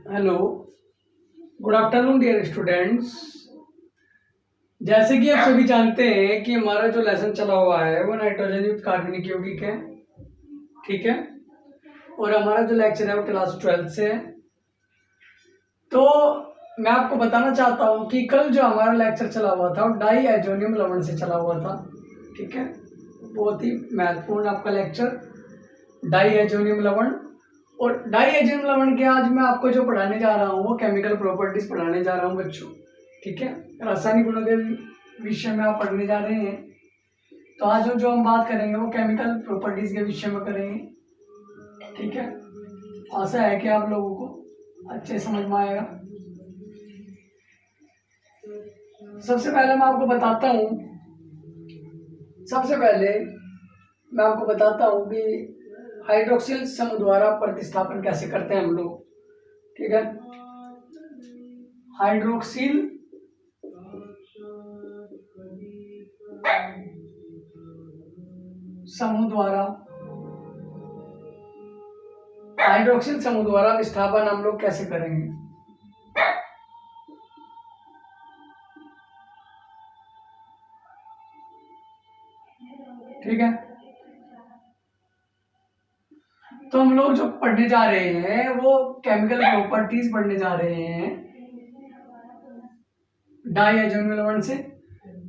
Hello, good afternoon dear students. जैसे कि आप सभी जानते हैं कि हमारा जो लेसन चला हुआ है वो नाइट्रोजन युक्त कार्बनिक यौगिक है, ठीक है। और हमारा जो लेक्चर है वो क्लास 12 से है। तो मैं आपको बताना चाहता हूँ कि कल जो हमारा लेक्चर चला हुआ था वो डाई एजोनियम लवण से चला हुआ था, ठीक है। बहुत ही महत्वपूर्ण आपका लेक्चर डाई एजोनियम लवण। और डाई एजोनियम लवण के आज मैं आपको जो पढ़ाने जा रहा हूँ वो केमिकल प्रॉपर्टीज पढ़ाने जा रहा हूँ बच्चों, ठीक है। रासायनिक गुणों के विषय में आप पढ़ने जा रहे हैं। तो आज जो हम बात करेंगे वो केमिकल प्रॉपर्टीज के विषय में करेंगे, ठीक है। आशा है कि आप लोगों को अच्छे समझ में आएगा। सबसे पहले मैं आपको बताता हूँ कि हाइड्रोक्सिल समूह द्वारा प्रतिस्थापन कैसे करते हैं हम लोग, ठीक है। हाइड्रोक्सिल समूह द्वारा विस्थापन हम लोग कैसे करेंगे। ठीक है, तो हम लोग जो पढ़ने जा रहे हैं वो केमिकल प्रॉपर्टीज पढ़ने जा रहे हैं डाई एजोनियम लवण से।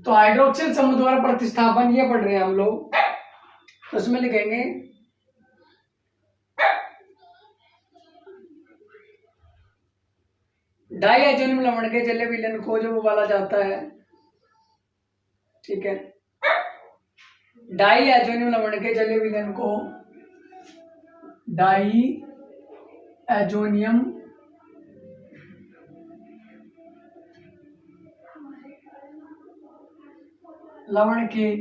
तो हाइड्रोक्सिल समूह द्वारा प्रतिस्थापन ये पढ़ रहे हैं हम लोग। तो उसमें लिखेंगे डाई एजोनियम लवण के जलीय विलयन को जब उबाला जाता है, ठीक है। डाई एजोनियम लवण के जलीय विलयन को डाई एजोनियम लवण के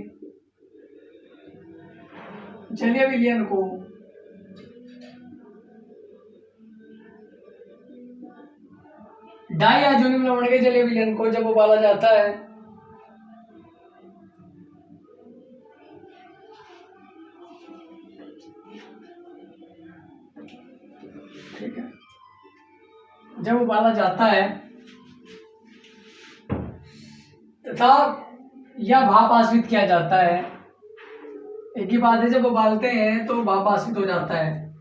जलीय विलयन को डाई एजोनियम लवण के जलीय विलयन को जब उबाला जाता है, ठीक है, जब उबाला जाता है तथा यह भाप आश्रित किया जाता है। एक ही बात है, जब उबालते हैं तो भाप आश्रित हो जाता है,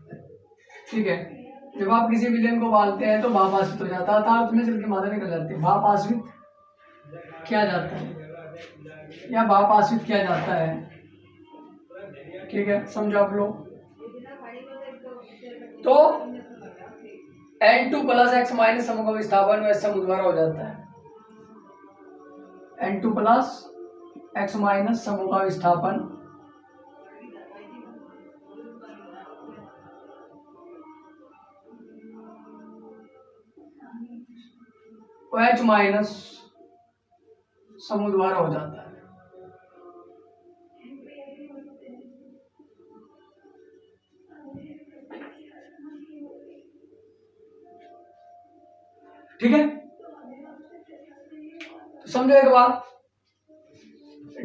ठीक है। जब आप किसी विलयन को उबालते हैं तो भाप आश्रित हो जाता है, अर्थात उसमें जल की मात्रा निकल जाती है। भाप आश्रित किया जाता है या भाप आश्रित किया जाता है, ठीक है, समझो आप लोग। तो N2+X- समूह का विस्थापन OH समूह द्वारा हो जाता है। N2+X- समूह का विस्थापन OH- समूह द्वारा हो जाता है। ठीक है, तो समझो एक बात,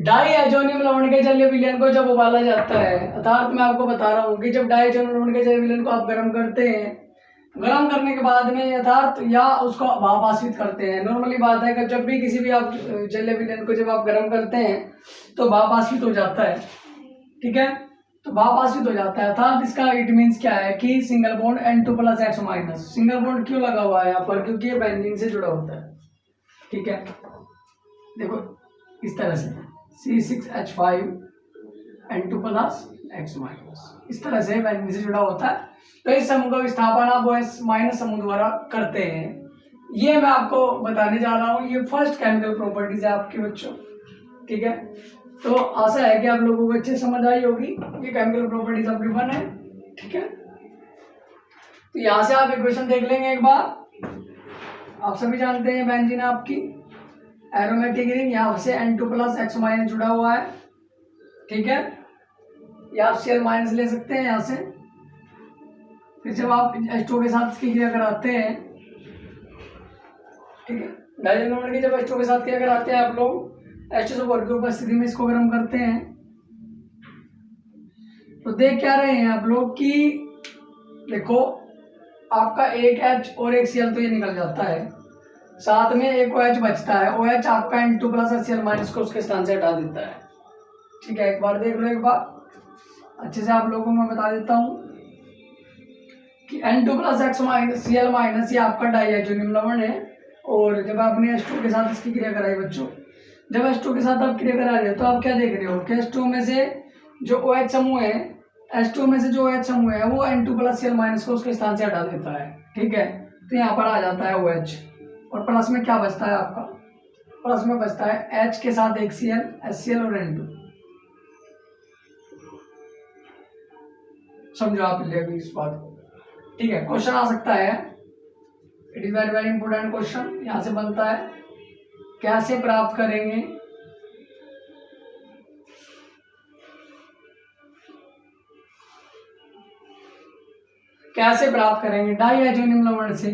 डाई एजोनियम लवण के जलीय विलयन को जब उबाला जाता है, अर्थात मैं आपको बता रहा हूं कि जब डाई एजोनियम लवण के जलीय विलयन को आप गर्म करते हैं, गर्म करने के बाद में यथार्थ या उसको भाप आश्रित करते हैं। नॉर्मली बात है कि जब भी किसी भी आप जलीय विलयन को जब आप गर्म करते हैं तो भाप आश्रित हो जाता है, ठीक है। तो भाप आश्रित हो जाता है, अर्थात इसका इट मीन्स क्या है कि single bond N2+X-। Single bond क्यों लगा हुआ है यहाँ पर, क्योंकि ये बेंजीन से जुड़ा होता है, ठीक है। देखो इस तरह से C6H5 N2+X-, इस तरह से बेंजीन से जुड़ा होता है। तो इस समूह का विस्थापन आप OH- समूह द्वारा करते हैं। ये मैं आपको बताने जा रहा हूँ, ये फर्स्ट केमिकल प्रॉपर्टीज है आपके बच्चों, ठीक है। तो आशा है कि आप लोगों को अच्छे समझ आई होगी। ये केमिकल प्रॉपर्टीज आपके वन है, ठीक है। तो यहाँ से आप इक्वेशन देख लेंगे एक बार। आप सभी जानते हैं बेंजीन आपकी एरोमेटिक रिंग, यहाँ से N2+X- जुड़ा हुआ है, ठीक है। या आप Cl- ले सकते हैं यहाँ से। फिर जब आप H2 के साथ इसकी क्रिया कराते हैं, ठीक है, डाइजेशन नंबर की जब H2 के साथ क्रिया कराते हैं आप लोग H2SO4 की उपस्थिति में इसको गर्म करते हैं, तो देख क्या रहे हैं आप लोग कि देखो आपका एक H और एक Cl तो ये निकल जाता है, साथ में एक OH बचता है। OH आपका N2 प्लस HCl माइनस को उसके स्थान से हटा देता है। ठीक है, एक बार देख लो, एक बार अच्छे से आप लोगों को मैं बता देता हूँ कि N2 plus x minus Cl minus ये आपका डाइहाइड्रोनियम लवण है। और जब आपने H2 के साथ इसकी क्रिया कराई बच्चों, जब H2 के साथ आप क्रिया करा रहे हो तो आप क्या देख रहे हो कि H2 में से जो OH समूह है, H2 में से जो OH समूह है वो N2 प्लस Cl माइनस को उसके स्थान से हटा देता है। ठीक है, तो यहाँ पर आ जाता है OH और प्लस में क्या बचता है आपका, प्लस में बचता है H के साथ एक Cl, HCl और N2। समझो आप ले अभी इस बात को। ठीक है, क्वेश्चन आ सकता है, it is very very important question. यहां से बनता है कैसे प्राप्त करेंगे डाइहाइड्रोनियम लवण से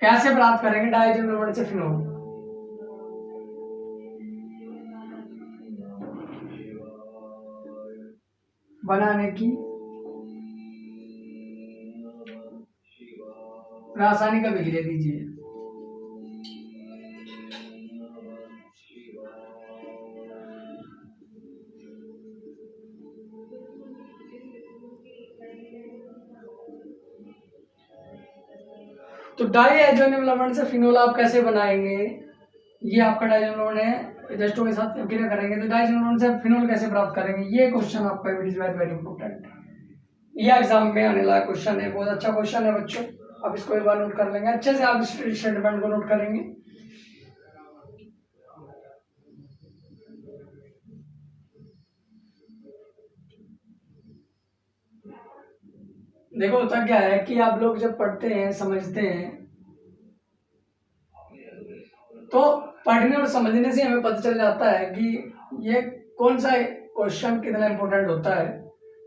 डाइहाइड्रोनियम लवण से फिनोल। बनाने की रासायनिक अभिक्रिया दीजिए। तो डाइहाइड्रोनियम लवण से फिनोल आप कैसे बनाएंगे, ये आपका डाइहाइड्रोनियम लवण है, H2 के साथ क्रिया करेंगे तो डाइहाइड्रोनियम लवण से फिनोल कैसे प्राप्त करेंगे, ये क्वेश्चन आपका it is very very important. ये एग्जाम में आने वाला क्वेश्चन है, बहुत अच्छा क्वेश्चन है बच्चों। अब इसको एक बार नोट कर लेंगे, अच्छे से आप स्टेटमेंट को नोट करेंगे। देखो होता क्या है कि आप लोग जब पढ़ते हैं समझते हैं तो पढ़ने और समझने से हमें पता चल जाता है कि ये कौन सा क्वेश्चन कितना इंपॉर्टेंट होता है।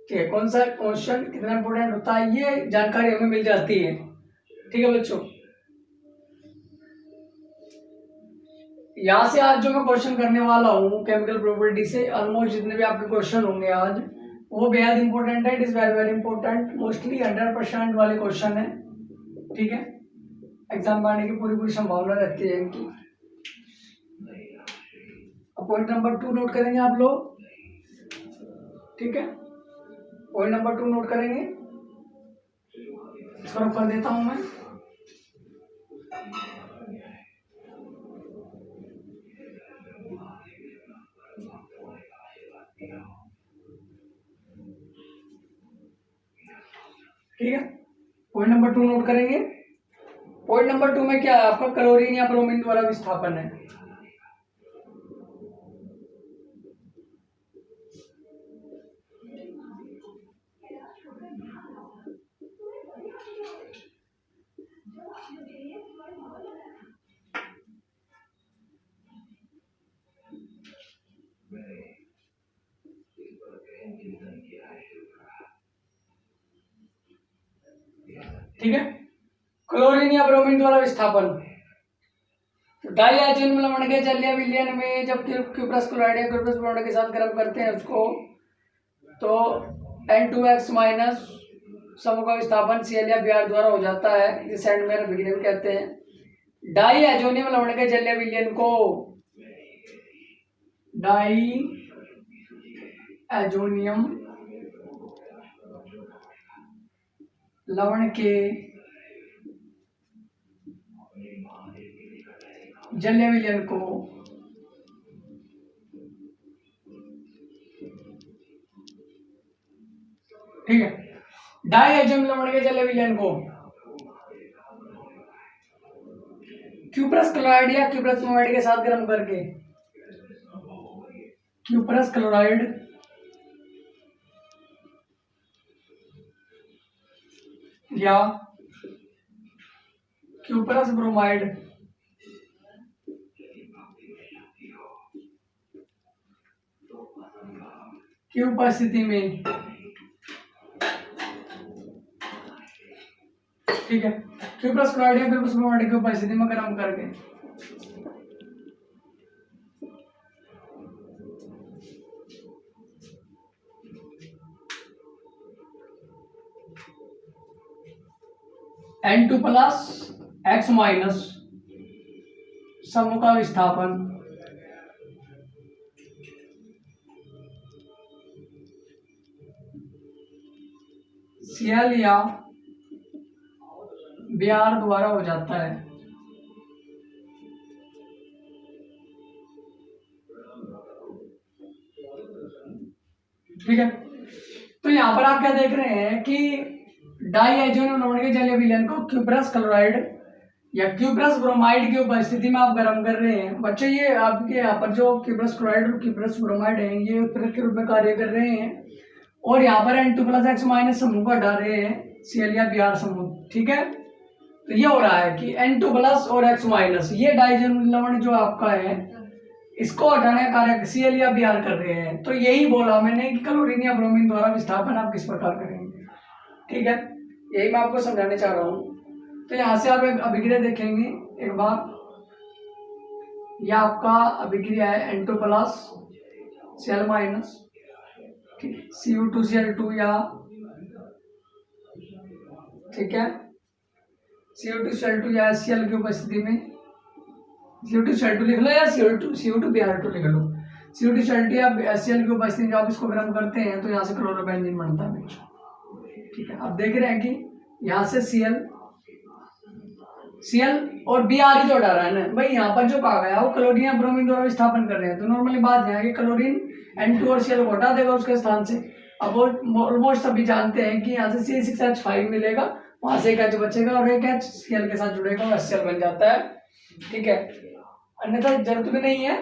ठीक है, कौन सा क्वेश्चन कितना इंपॉर्टेंट होता है ये जानकारी हमें मिल जाती है। ठीक है बच्चों, यहाँ से आज जो मैं क्वेश्चन करने वाला हूँ केमिकल प्रॉपर्टी से, ऑलमोस्ट जितने भी आपके क्वेश्चन होंगे आज वो बेहद इंपॉर्टेंट है। It is very very important, mostly 100% वाले क्वेश्चन है। ठीक है, एग्जाम में आने की पूरी पूरी संभावना रहती है इनकी। पॉइंट नंबर 2 नोट करेंगे आप लोग। ठीक है, पॉइंट नंबर 2 नोट करेंगे, इसको कर देता हूं मैं। ठीक है, पॉइंट नंबर 2 नोट करेंगे। पॉइंट नंबर 2 में क्या है आपका, क्लोरीन या ब्रोमीन द्वारा विस्थापन है। ठीक है, क्लोरीन या ब्रोमीन द्वारा विस्थापन। डाइहाइड्रोनियम लवण के जलीय विलयन में जब क्यूप्रस क्लोराइड या क्यूप्रस ब्रोमाइड के साथ गर्म करते हैं उसको, तो N2X माइनस समूह का विस्थापन Cl या Br द्वारा हो जाता है, इसे सेंटमेयर अभिक्रिया भी कहते हैं। डाइहाइड्रोनियम लवण के जलीय विलयन को डाइहाइड्रोनियम लवण के जलीय विलयन को ठीक है, डाइहाइड्रोनियम लवण के जलीय विलयन को क्यूप्रस क्लोराइड या क्यूप्रस ब्रोमाइड के साथ गर्म करके, क्यूप्रस क्लोराइड या क्यूप्रस ब्रोमाइड की उपस्थिति में, ठीक है, क्यूप्रस क्लोराइड या क्यूप्रस ब्रोमाइड की उपस्थिति में गर्म करके N2 प्लस एक्स माइनस समूह का विस्थापन Cl या Br द्वारा हो जाता है। ठीक है, तो यहाँ पर आप क्या देख रहे हैं कि डाईहाइड्रोजन लवण के जलीय विलयन को क्यूप्रस क्लोराइड या क्यूप्रस ब्रोमाइड की उपस्थिति में आप गर्म कर रहे हैं। बच्चों ये आपके यहाँ पर जो क्यूप्रस क्लोराइड और क्यूप्रस ब्रोमाइड है ये उत्प्रेरक के रूप में कार्य कर रहे हैं और यहाँ पर N2 प्लस एक्स माइनस समूह को हटा रहे हैं Cl या Br समूह। ठीक है, तो ये हो रहा है कि N2 प्लस और एक्स माइनस ये डाईहाइड्रोजन लवण जो आपका है इसको हटाने का कार्य Cl या Br कर रहे हैं। तो यही बोला मैंने कि क्लोरीन या ब्रोमीन द्वारा विस्थापन आप किस प्रकार करेंगे। ठीक है, यही मैं आपको समझाने चाह रहा हूँ। तो यहाँ से आप एक अभिक्रिया देखेंगे एक बार, यह आपका अभिक्रिया है N2 plus Cl minus Cu2Cl2 या ठीक है Cu2Cl2 या HCl की उपस्थिति में Cu2Cl2 लिख लो या Cu2Br2 लिख लो। Cu2Cl2 या HCl की उपस्थिति में जब आप इसको गर्म करते हैं तो यहाँ से क्लोरोबेंजीन बनता है। ठीक है, आप देख रहे हैं कि यहाँ से Cl और Br ही तो हटा रहा है ना भाई। यहाँ पर जो कहा गया वो क्लोरीन या ब्रोमीन द्वारा विस्थापन कर रहे हैं। तो नॉर्मली बात है कि क्लोरीन N2 और Cl को हटा देगा उसके स्थान से। अब वो ऑलमोस्ट सभी जानते हैं कि यहाँ से C6H5 मिलेगा, वहां से एक H बचेगा और एक H Cl के साथ जुड़ेगा और HCl बन जाता है। ठीक है, अन्यथा जरूरत भी नहीं है।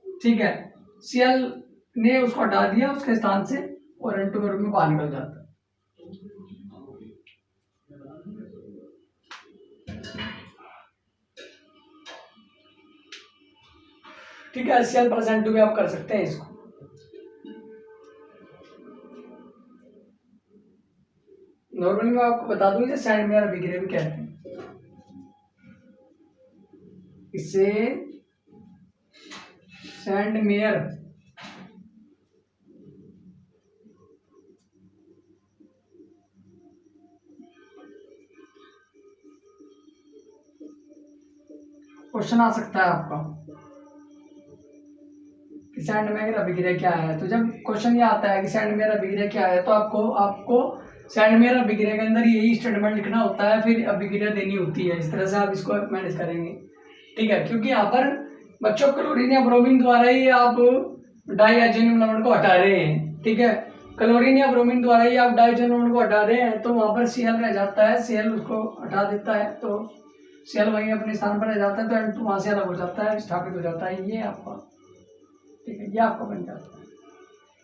ठीक है, Cl ने उसको हटा दिया उसके स्थान से और N2 के रूप में बाहर निकल जाता है। ठीक है, Cl प्लस N2 भी आप कर सकते हैं इसको। नॉर्मली मैं आपको बता दूं इसे सैंडमेयर अभिक्रिया भी कहते हैं। इसे सैंडमेयर क्वेश्चन आ सकता है आपका कि सैंडमेयर अभिक्रिया क्या है। तो जब क्वेश्चन ये आता है कि सैंडमेयर अभिक्रिया क्या है तो आपको सैंडमेयर अभिक्रिया के अंदर यही स्टेटमेंट लिखना होता है, फिर अभिक्रिया देनी होती है। इस तरह से आप इसको मैनेज करेंगे। ठीक है, क्योंकि यहाँ पर बच्चों क्लोरीन या ब्रोमीन द्वारा ही आप डाईहाइड्रोजन लवण को हटा रहे हैं। ठीक है, क्लोरीन या ब्रोमीन द्वारा ही आप डाईहाइड्रोजन लवण को हटा रहे हैं तो वहां पर Cl रह जाता है, Cl उसको हटा देता है तो Cl वहीं अपने स्थान पर रह जाता है तो N2 वहां से अलग हो जाता है, स्थापित हो जाता है ये आपका। ठीक है, ये आपका बन जाता है।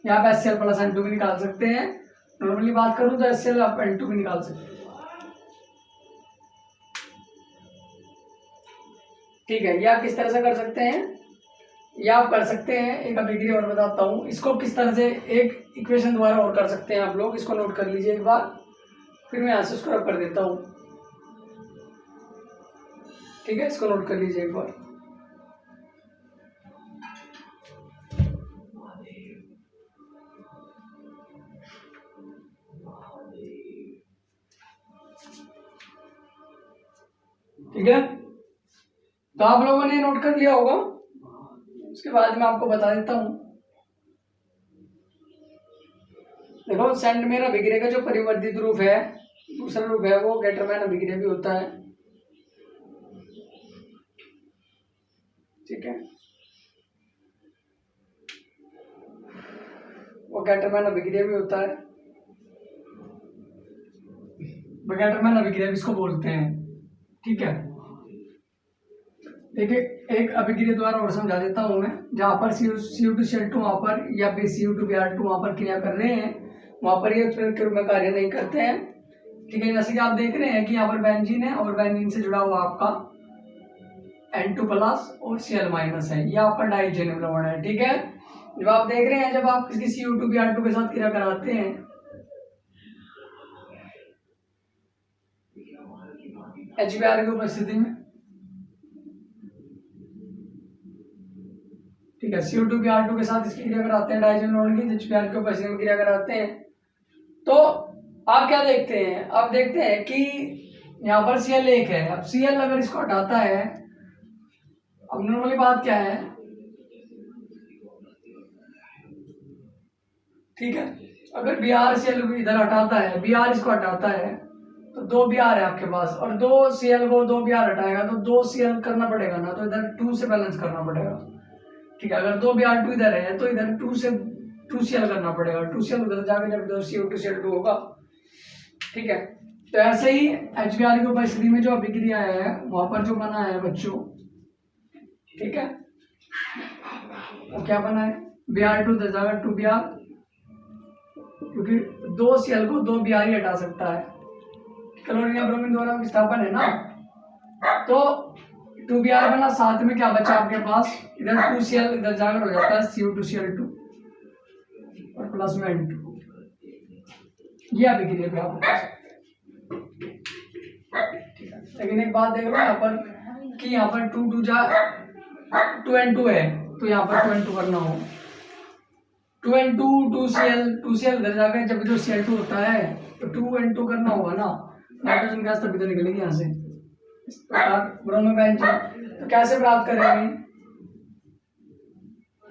यहाँ पे HCl प्लस N2 भी निकाल सकते हैं। नॉर्मली बात करूं तो HCl आप N2 भी निकाल सकते हैं। ठीक है, ये आप किस तरह से कर सकते हैं, ये आप कर सकते हैं। एक अभिक्रिया और बताता हूँ इसको किस तरह से एक इक्वेशन द्वारा और कर सकते हैं आप लोग। इसको नोट कर लीजिए एक बार, फिर मैं यहाँ से स्क्रॉल कर देता हूँ। ठीक है, इसको नोट कर लीजिए एक बार। ठीक है, तो आप लोगों ने नोट कर लिया होगा। उसके बाद मैं आपको बता देता हूं। देखो सैंडमेयर अभिक्रिया का जो परिवर्तित रूप है, दूसरा रूप है वो गेटरमैन अभिक्रिया भी होता है। ठीक है, वो गेटरमैन अभिक्रिया भी होता है। गेटरमैन अभिक्रिया भी इसको बोलते हैं। ठीक है, देखिए एक अभिक्रिया द्वारा और समझा देता हूं मैं। जहां पर Cu2Cl2 वहां पर या फिर Cu2Br2 वहां पर क्रिया कर रहे हैं, वहां पर ये उत्प्रेरक के रूप में कार्य नहीं करते हैं। ठीक है, जैसे कि आप देख रहे हैं कि यहाँ पर बेंजीन है और बेंजीन से जुड़ा हुआ आपका N2 प्लस और Cl माइनस है, ये आपका डाईहाइड्रोजन लवण है। ठीक है, जब आप देख रहे हैं जब आप किसी Cu2Br2 के साथ क्रिया कराते हैं HBr की उपस्थिति में, ठीक है, Cu2Br2 के साथ इसकी क्रिया कराते हैं डाईहाइड्रोजन लवण की, HBr की उपस्थिति में क्रिया कराते हैं तो आप क्या देखते हैं, आप देखते हैं कि यहाँ पर Cl एक है। अब Cl अगर इसको हटाता है, अब नॉर्मली बात क्या है, ठीक है, अगर BrCl इधर हटाता है, Br इसको हटाता है, तो 2 Br है आपके पास, और 2Cl को 2 Br हटाएगा तो 2Cl करना पड़ेगा ना, तो इधर 2 से बैलेंस करना पड़ेगा। ठीक है, अगर 2Br2 इधर है तो इधर 2Cl करना पड़ेगा, 2Cl उधर जाकर जब CO2Cl2 होगा। ठीक है, तो ऐसे ही HBr की उपस्थिति में जो अभिक्रिया है वहां पर जो बना है बच्चों, ठीक है, वो क्या बना है, Br2 उधर जाकर 2Br, क्योंकि 2Cl को 2Br ही हटा सकता है, क्लोरीन या ब्रोमीन द्वारा विस्थापन है ना, तो 2Br बना, साथ में क्या बचा आपके पास, इधर 2Cl इधर जाकर हो जाता है CO2Cl2 और प्लस में N2, ये अभिक्रिया भी आप बता सकते हैं। लेकिन एक बात देख लो यहाँ पर कि यहाँ पर 2N2 है, तो यहाँ पर 2N2 करना हो, 2N2 2Cl इधर जाकर जब जो Cl2 होता है तो 2N2 करना होगा ना, नाइट्रोजन गैस तभी तो निकलेगी यहाँ से, इस प्रकार ब्रोमोबेंजीन। तो कैसे प्राप्त करेंगे,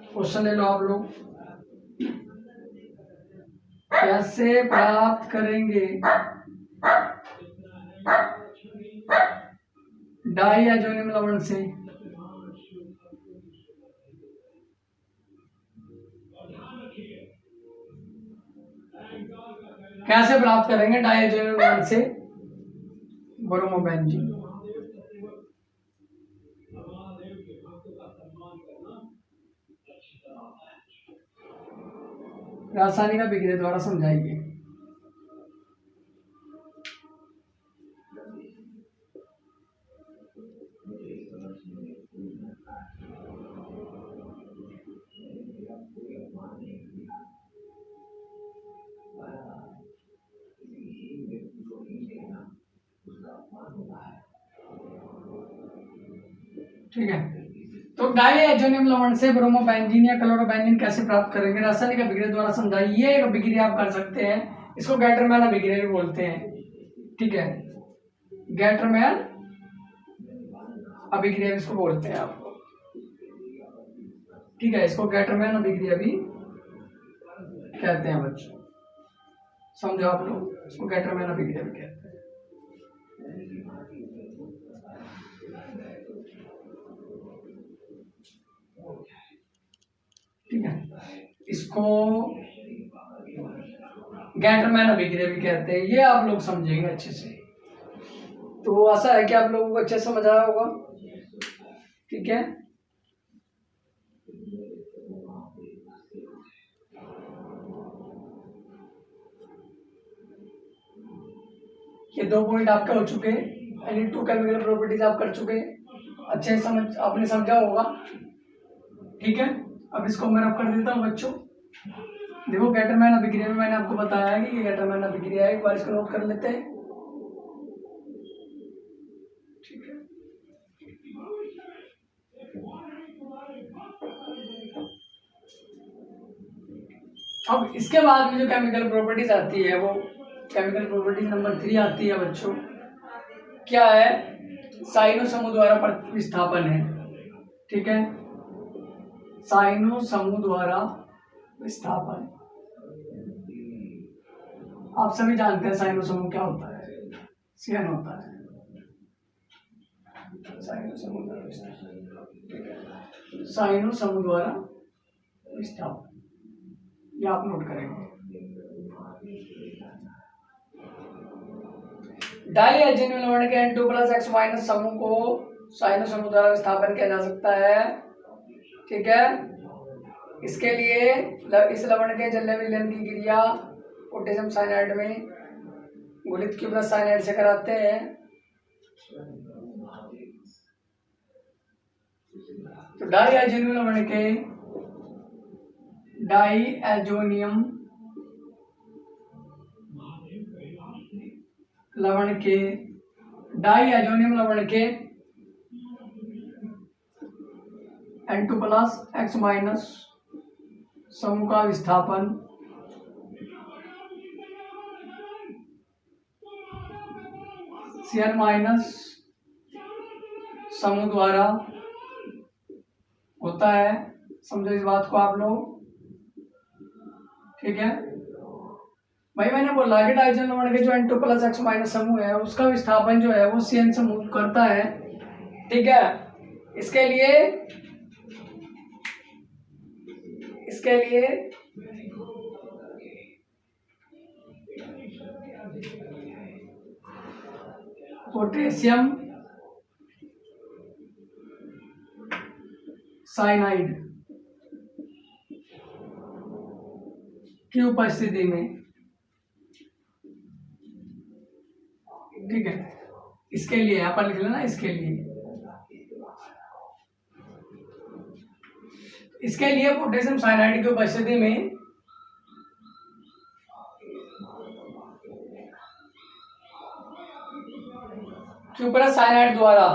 क्वेश्चन ले लो आप लोग, कैसे प्राप्त करेंगे डाइअजोनियम लवण से, कैसे प्राप्त करेंगे डाइअजोनियम लवण से ब्रोमोबेंजीन। रासायनिक अभिक्रिया द्वारा समझाइए। ठीक है, तो डाइअजोनियम लवण से ब्रोमोबेंजीन या क्लोरोबेंजीन कैसे प्राप्त करेंगे, रासायनिक अभिक्रिया द्वारा समझाइए। ये एक अभिक्रिया आप कर सकते हैं, इसको गैटरमैन अभिक्रिया भी बोलते हैं। ठीक है, गैटरमैन अभिक्रिया इसको बोलते हैं आपको। ठीक है, इसको गैटरमैन अभिक्रिया भी कहते हैं बच्चों, समझो आप लोग, इसको गैटरमैन अभिक्रिया भी कहते हैं। ठीक है, इसको गैटरमैन अभिक्रिया भी कहते हैं, ये आप लोग समझेंगे अच्छे से। तो ऐसा है कि आप लोगों को अच्छे से समझ आया होगा। ठीक है, ये 2 पॉइंट आपके हो चुके हैं, यानी 2 केमिकल प्रॉपर्टीज आप कर चुके हैं, अच्छे समझ आपने समझा होगा। ठीक है, अब इसको मैं रब कर देता हूँ बच्चों। देखो, गैटरमैन अभिक्रिया में मैंने आपको बताया है कि ये गैटरमैन अभिक्रिया है, एक बार इसको नोट कर लेते हैं। ठीक है, अब इसके बाद में जो केमिकल प्रॉपर्टीज आती है वो केमिकल प्रॉपर्टीज नंबर 3 आती है बच्चों, क्या है, साइनो समूह द्वारा विस्थापन है। ठीक है, साइनो समूह द्वारा विस्थापन, आप सभी जानते हैं साइनो समूह क्या होता है, CN होता है, साइनो समूह द्वारा विस्थापन। साइनो समूह द्वारा विस्थापन, ये आप नोट करेंगे। डाइअजोनियम लवण के N2+X- समूह को साइनो समूह द्वारा विस्थापन किया जा सकता है। ठीक है, इसके लिए इस लवण के जल्य विलयन की क्रिया पोटेशियम साइनाइड में घुलित Q+ साइनाइड से कराते हैं। तो डाइअजोनियम लवण के N2+X- समूह का विस्थापन Cn माइनस समूह द्वारा होता है। समझो इस बात को आप लोग, ठीक है भाई। मैंने बोला कि डाइजन नंबर के जो n2 प्लस एक्स माइनस समूह है उसका विस्थापन जो है वो Cn से मूव करता है, ठीक है। इसके लिए पोटेशियम साइनाइड की उपस्थिति में, ठीक है। इसके लिए यहाँ पर लिख लेना, इसके लिए पोटेशियम साइनाइड की उपस्थिति में क्यूपरस साइनाइड द्वारा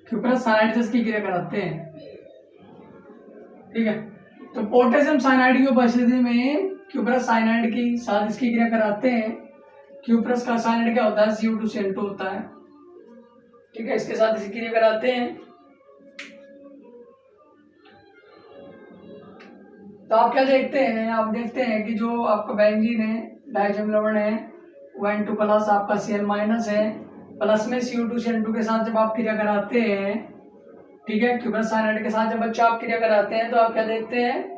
क्यूपरस साइनाइड से इसकी क्रिया कराते हैं, ठीक है। तो पोटेशियम साइनाइड की उपस्थिति में क्यूपरस साइनाइड के साथ इसकी क्रिया कराते हैं। क्यूपरस का साइनाइड क्या होता है, Cu2Cl2 होता है, ठीक है। इसके साथ इसकी क्रिया कराते हैं। तो आप क्या देखते हैं, आप देखते हैं कि जो आपका बेंजीन है, डायज़ोनियम लवण है, वो N2 प्लस आपका Cl माइनस है, प्लस में Cu2Cl2 के साथ जब आप क्रिया कराते हैं, ठीक है, क्यूपरस साइनाइड के साथ जब बच्चा आप क्रिया कराते हैं, तो आप क्या देखते हैं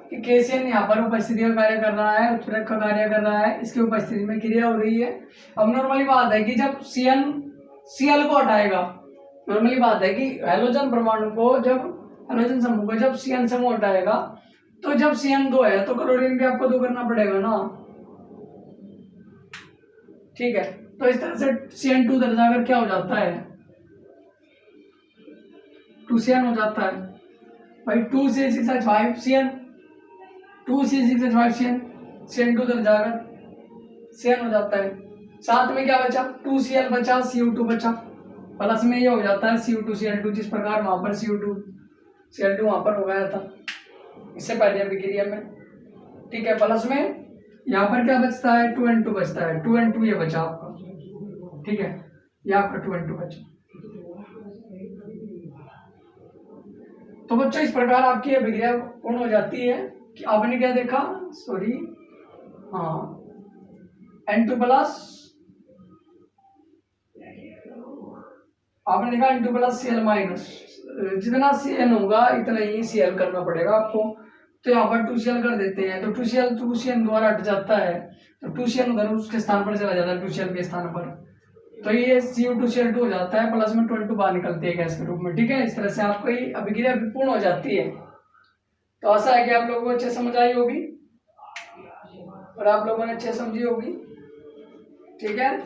कि KCl यहाँ पर उपस्थिति का कार्य कर रहा है, उत्प्रेरक का कार्य कर रहा है, इसकी उपस्थिति में क्रिया हो रही है। अब नॉर्मली बात है कि जब Cl को हटाएगा, नॉर्मली बात है कि हैलोजन परमाणु को, जब हैलोजन समूह को जब Cn समूह हटाएगा, तो जब Cn2 है तो क्लोरीन भी आपको 2 करना पड़ेगा ना, ठीक है। तो इस तरह से Cn2 उधर जाकर क्या हो जाता है, 2Cn हो जाता है भाई। 2C6H5Cn, 2C6H5Cn, Cn2 उधर जाकर Cn हो जाता है। साथ में क्या बचा, 2Cl बचा, Cu2 बचा, प्लस में ये हो जाता है Cu2Cl2, जिस प्रकार वहां पर Cu2Cl2 वहां पर हो गया था इससे पहले अभिक्रिया में, ठीक है। प्लस में यहाँ पर क्या बचता है, 2N2 बचता है, 2N2 ये बचा आपका, ठीक है, ये आपका 2N2 बचा। तो बच्चों इस प्रकार आपकी अभिक्रिया पूर्ण हो जाती है कि आपने क्या देखा, सॉरी, हाँ, N2 प्लस, आपने देखा N2 प्लस Cl माइनस, जितना Cn होगा इतना ही Cl करना पड़ेगा आपको। तो यहाँ पर 2Cl कर देते हैं, तो 2Cn द्वारा हट जाता है, तो 2Cn उधर उसके स्थान पर चला जाता है, 2Cl के स्थान पर, तो ये Cu2Cl2 हो जाता है, प्लस में 2N2 बाहर निकलती है गैस के रूप में, ठीक है। इस तरह से आपकी अभिक्रिया पूर्ण हो जाती है। तो आशा है कि आप लोगों को अच्छे समझ आई होगी और आप लोगों ने अच्छे समझी होगी, ठीक है।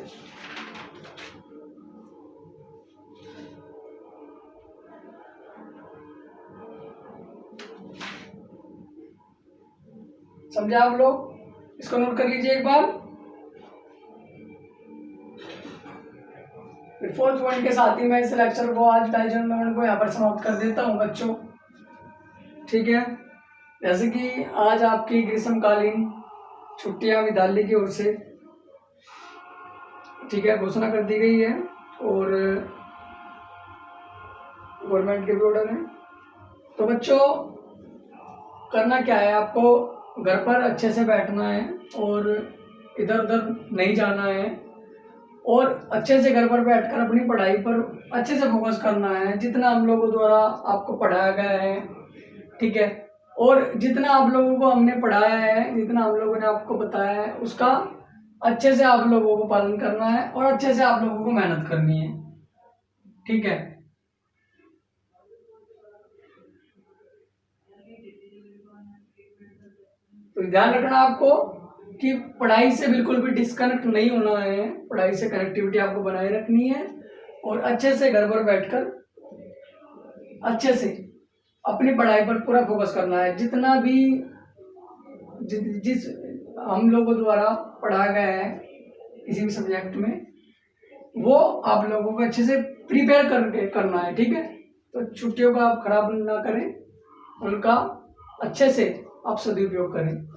समझे आप लोग, इसको नोट कर लीजिए एक बार। फिर 4th पॉइंट के साथ ही मैं इस लेक्चर को, आज डायज़ोनियम लवण को यहाँ पर समाप्त कर देता हूँ बच्चों, ठीक है। जैसे कि आज आपकी ग्रीष्मकालीन छुट्टियां विद्यालय की ओर से, ठीक है, घोषणा कर दी गई है और गवर्नमेंट के भी ऑर्डर है। तो बच्चों करना क्या है, आपको घर पर अच्छे से बैठना है और इधर उधर नहीं जाना है और अच्छे से घर पर बैठकर अपनी पढ़ाई पर अच्छे से फोकस करना है, जितना हम लोगों द्वारा आपको पढ़ाया गया है, ठीक है। और जितना आप लोगों को हमने पढ़ाया है, जितना हम लोगों ने आपको बताया है, उसका अच्छे से आप लोगों को पालन करना है और अच्छे से आप लोगों को मेहनत करनी है, ठीक है। तो ध्यान रखना आपको कि पढ़ाई से बिल्कुल भी डिस्कनेक्ट नहीं होना है, पढ़ाई से कनेक्टिविटी आपको बनाए रखनी है और अच्छे से घर पर बैठकर अच्छे से अपनी पढ़ाई पर पूरा फोकस करना है। जितना भी जिस हम लोगों द्वारा पढ़ाया गया है किसी भी सब्जेक्ट में, वो आप लोगों को अच्छे से प्रिपेयर करके करना है, ठीक है। तो छुट्टियों का आप खराब ना करें, उनका अच्छे से आप सदुपयोग करें,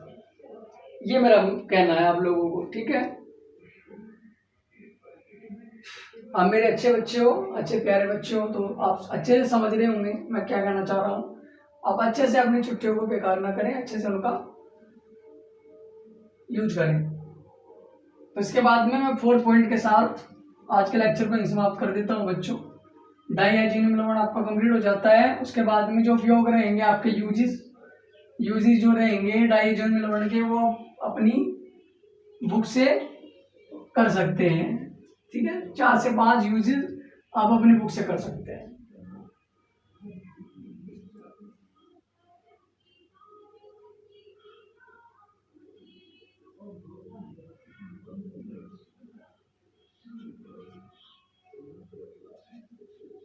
ये मेरा कहना है आप लोगों को, ठीक है। आप मेरे अच्छे बच्चे हो, अच्छे प्यारे बच्चे हो, तो आप अच्छे से समझ रहे होंगे मैं क्या कहना चाह रहा हूँ। आप अच्छे से अपनी छुट्टियों को बेकार ना करें, अच्छे से उनका यूज करें। तो इसके बाद में मैं 4th पॉइंट के साथ आज के लेक्चर को समाप्त कर देता हूँ बच्चों। डाइहाइड्रोनियम लवण आपका कंप्लीट हो जाता है। उसके बाद में जो उपयोग रहेंगे आपके यूजेस जो रहेंगे डाइहाइड्रोनियम लवण के, वो अपनी बुक से कर सकते हैं, ठीक है। 4 से 5 यूजेस आप अपनी बुक से कर सकते हैं।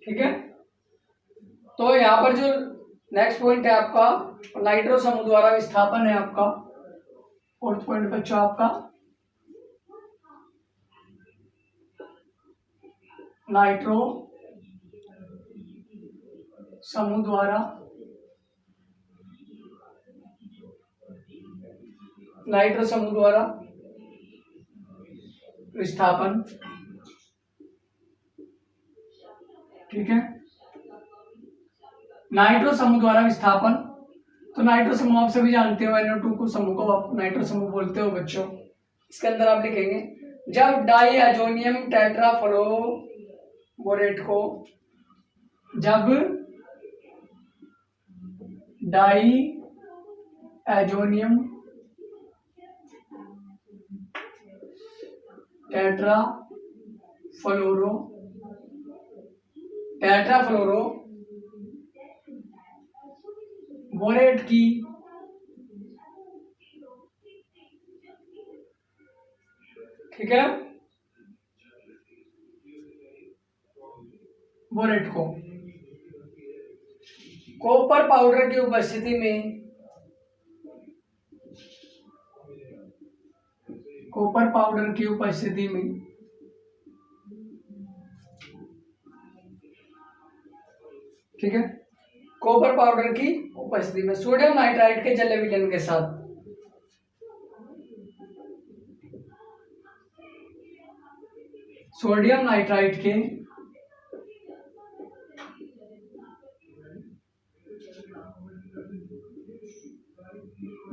ठीक है, तो यहाँ पर जो नेक्स्ट पॉइंट है आपका नाइट्रो समूह द्वारा विस्थापन है आपका 4th पॉइंट बच्चों आपका नाइट्रो समूह द्वारा विस्थापन, ठीक है। नाइट्रो समूह द्वारा विस्थापन, तो नाइट्रो समूह आप सभी जानते हो, NO2 को समूह को आप नाइट्रो समूह बोलते हो बच्चों। इसके अंदर आप लिखेंगे जब डाइहाइड्रोनियम टेट्राफ्लोरोबोरेट को जब डाइहाइड्रोनियम टेट्राफ्लोरोबोरेट की ठीक है बोरेट को कॉपर पाउडर की उपस्थिति में ठीक है, कॉपर पाउडर की उपस्थिति में सोडियम नाइट्राइट के जलीय विलयन के साथ सोडियम नाइट्राइट के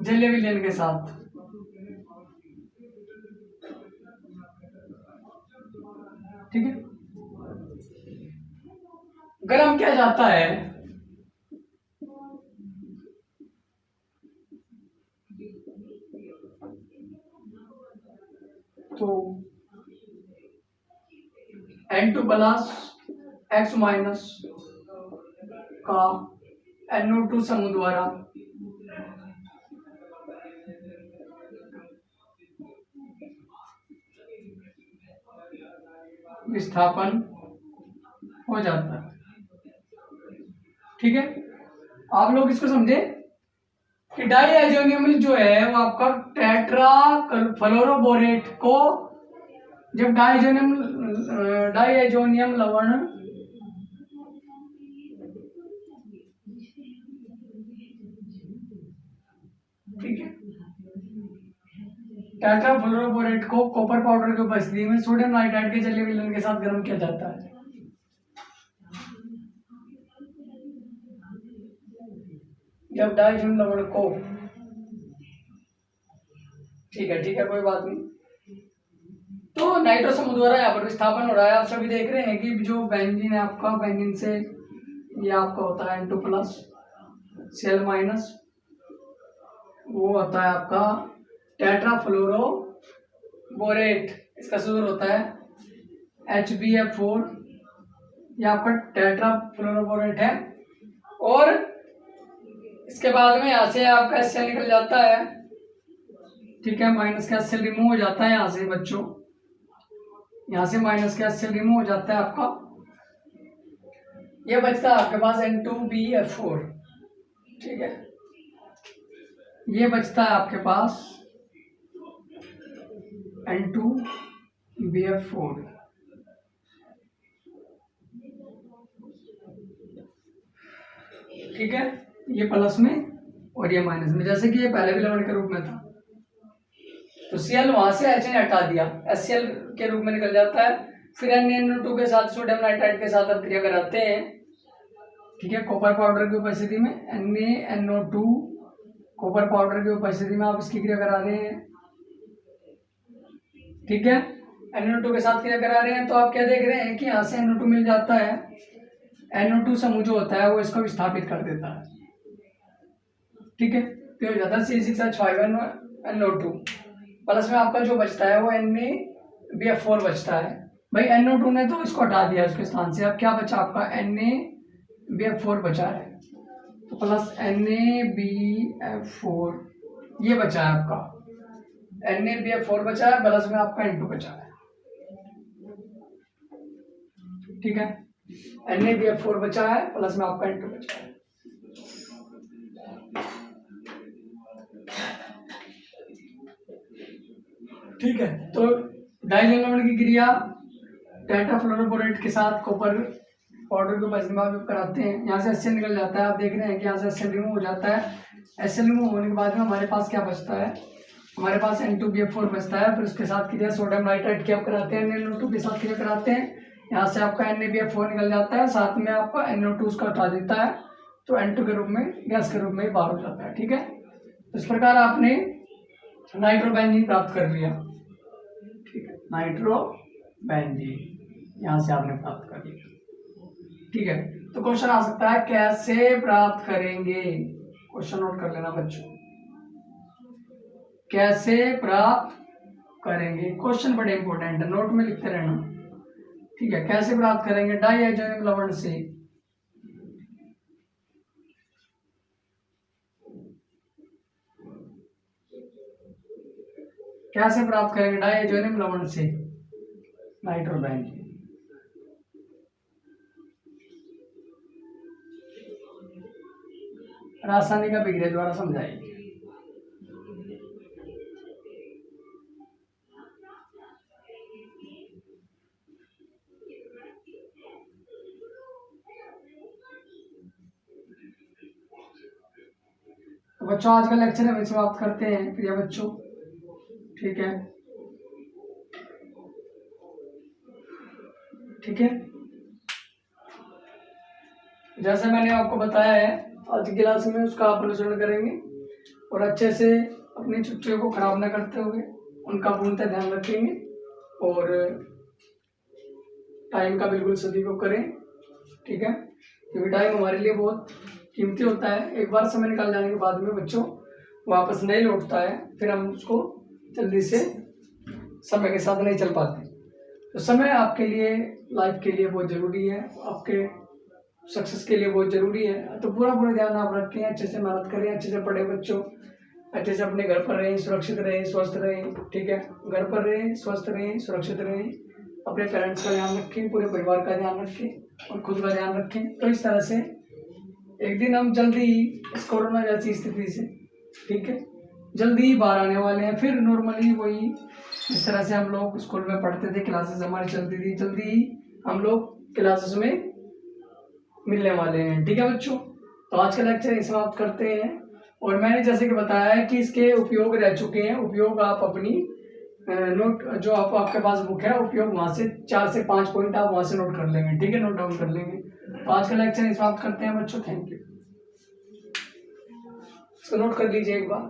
जलीय विलयन के साथ ठीक है गर्म किया जाता है, तो N2 प्लस X माइनस का NO2 समूह द्वारा विस्थापन हो जाता है, ठीक है। आप लोग इसको समझे कि डाइहाइड्रोनियम जो है वो आपका टेट्राफ्लोरोबोरेट को जब डाइहाइड्रोनियम लवण ठीक है टेट्राफ्लोरोबोरेट को कॉपर पाउडर की उपस्थिति में सोडियम नाइट्राइट के जलीय विलयन के साथ गर्म किया जाता है। जब डाइहाइड्रोनियम लवण को ठीक है कोई बात नहीं, तो नाइट्रो समूह द्वारा यहाँ पर विस्थापन हो रहा है। आप सभी देख रहे हैं कि जो बेंजीन है आपका, बेंजीन से ये आपका होता है N2 प्लस Cl माइनस, वो होता है आपका टेट्राफ्लोरोबोरेट, इसका सूत्र होता है HbF4, ये आपका टेट्राफ्लोरोबोरेट है। और इसके बाद में यहाँ से आपका HCl निकल जाता है, ठीक है, माइनस का HCl रिमूव हो जाता है यहाँ से बच्चों, यहाँ से माइनस का HCl रिमूव हो जाता है आपका, ये बचता है आपके पास N2BF4, ठीक है, ये बचता है आपके पास N2BF4। ठीक है, ये प्लस में और ये माइनस में, जैसे कि ये पहले भी लवण के रूप में था। तो Cl वहां से H हटा दिया, HCl के रूप में निकल जाता है। फिर NaNO2 के साथ सोडियम नाइट्राइड के साथ अब क्रिया कराते हैं। ठीक है, कॉपर पाउडर की उपस्थिति में NaNO2 कॉपर पाउडर की उपस्थिति में आप इसकी क्रिया करा रहे हैं। ठीक है, NaNO2 के साथ क्रिया करा रहे हैं, तो आप क्या देख रहे हैं कि यहाँ से NO2 मिल जाता है। NO2 समूह जो होता है वो इसको विस्थापित कर देता है। ठीक है, तो हो जाता है C6H5NO2 प्लस में आपका जो बचता है वो NaBF4 बचता है। भाई NO2 ने तो इसको हटा दिया उसके स्थान से, अब क्या बचा आपका NaBF4 बचा है, तो प्लस NaBF4 ये बचा है आपका, NaBF4 बचा है, प्लस में आपका N2 बचा है। ठीक है, NaBF4 बचा है, प्लस में आपका N2 बचा है। ठीक है, तो डाइजन लवण की क्रिया टेट्राफ्लोरोबोरेट के साथ कॉपर पाउडर को बजनबाग कराते हैं। यहाँ से HCl निकल जाता है, आप देख रहे हैं कि यहाँ से HCl रिमूव हो जाता है। HCl रिमूव होने के बाद में हमारे पास क्या बचता है, हमारे पास N2BF4 बचता है। फिर उसके साथ क्रिया सोडियम नाइट्राइड की आप कराते हैं, NaNO2 के साथ क्रिया कराते हैं। यहाँ से आपका NaBF4 निकल जाता है, साथ में आपका NO2 उसका हटा देता है, तो N2 के रूप में गैस के रूप में बाहर हो जाता है। ठीक है, इस प्रकार आपने नाइट्रोबेंजीन प्राप्त कर लिया। ठीक है, नाइट्रोबेंजीन यहाँ से आपने प्राप्त कर लिया। ठीक है, तो क्वेश्चन आ सकता है कैसे प्राप्त करेंगे, क्वेश्चन नोट कर लेना बच्चों, कैसे प्राप्त करेंगे, क्वेश्चन बड़े इंपॉर्टेंट है, नोट में लिखते रहना। ठीक है, कैसे प्राप्त करेंगे, डाइहाइड्रोजन लवण से। कैसे प्राप्त करेंगे डाइहाइड्रोजन लवण से नाइट्रोबेंजीन। रासायनिक अभिक्रिया द्वारा समझाइए। तो बच्चों आज का लेक्चर हम समाप्त करते हैं प्रिय बच्चों। ठीक है, ठीक है, जैसे मैंने आपको बताया है आज की क्लास में उसका आप अनुसरण करेंगे और अच्छे से अपनी छुट्टियों को खराब न करते हुए उनका पूर्णतः ध्यान रखेंगे और टाइम का बिल्कुल सदुपयोग करें। ठीक है, क्योंकि टाइम हमारे लिए बहुत कीमती होता है, एक बार समय निकाल जाने के बाद में बच्चों वापस नहीं लौटता है, फिर हम उसको जल्दी से समय के साथ नहीं चल पाते। तो समय आपके लिए, लाइफ के लिए बहुत ज़रूरी है, आपके सक्सेस के लिए बहुत ज़रूरी है। तो पूरा ध्यान आप रखें, अच्छे से मेहनत करें, अच्छे से पढ़ें बच्चों, अच्छे से अपने घर पर रहें, सुरक्षित रहें, स्वस्थ रहें। ठीक है, घर पर रहें, स्वस्थ रहें, सुरक्षित रहें, अपने पेरेंट्स का ध्यान रखें, पूरे परिवार का ध्यान रखें और खुद का ध्यान रखें। तो इस तरह से एक दिन हम जल्दी ही इस कोरोना जैसी स्थिति से, ठीक है, जल्दी ही बाहर आने वाले हैं। फिर नॉर्मली वही जिस तरह से हम लोग स्कूल में पढ़ते थे, क्लासेस हमारी चलती थी, जल्दी ही हम लोग क्लासेस में मिलने वाले हैं। ठीक है बच्चों, तो आज का लेक्चर समाप्त करते हैं। और मैंने जैसे कि बताया है कि इसके उपयोग रह चुके हैं, उपयोग आप अपनी नोट जो आपके पास बुक है, उपयोग वहां से 4 से 5 पॉइंट आप वहां से नोट कर लेंगे। ठीक है, नोट डाउन कर लेंगे। तो आज का लेक्चर समाप्त करते हैं बच्चों, थैंक यू। इसको नोट कर लीजिए एक बार।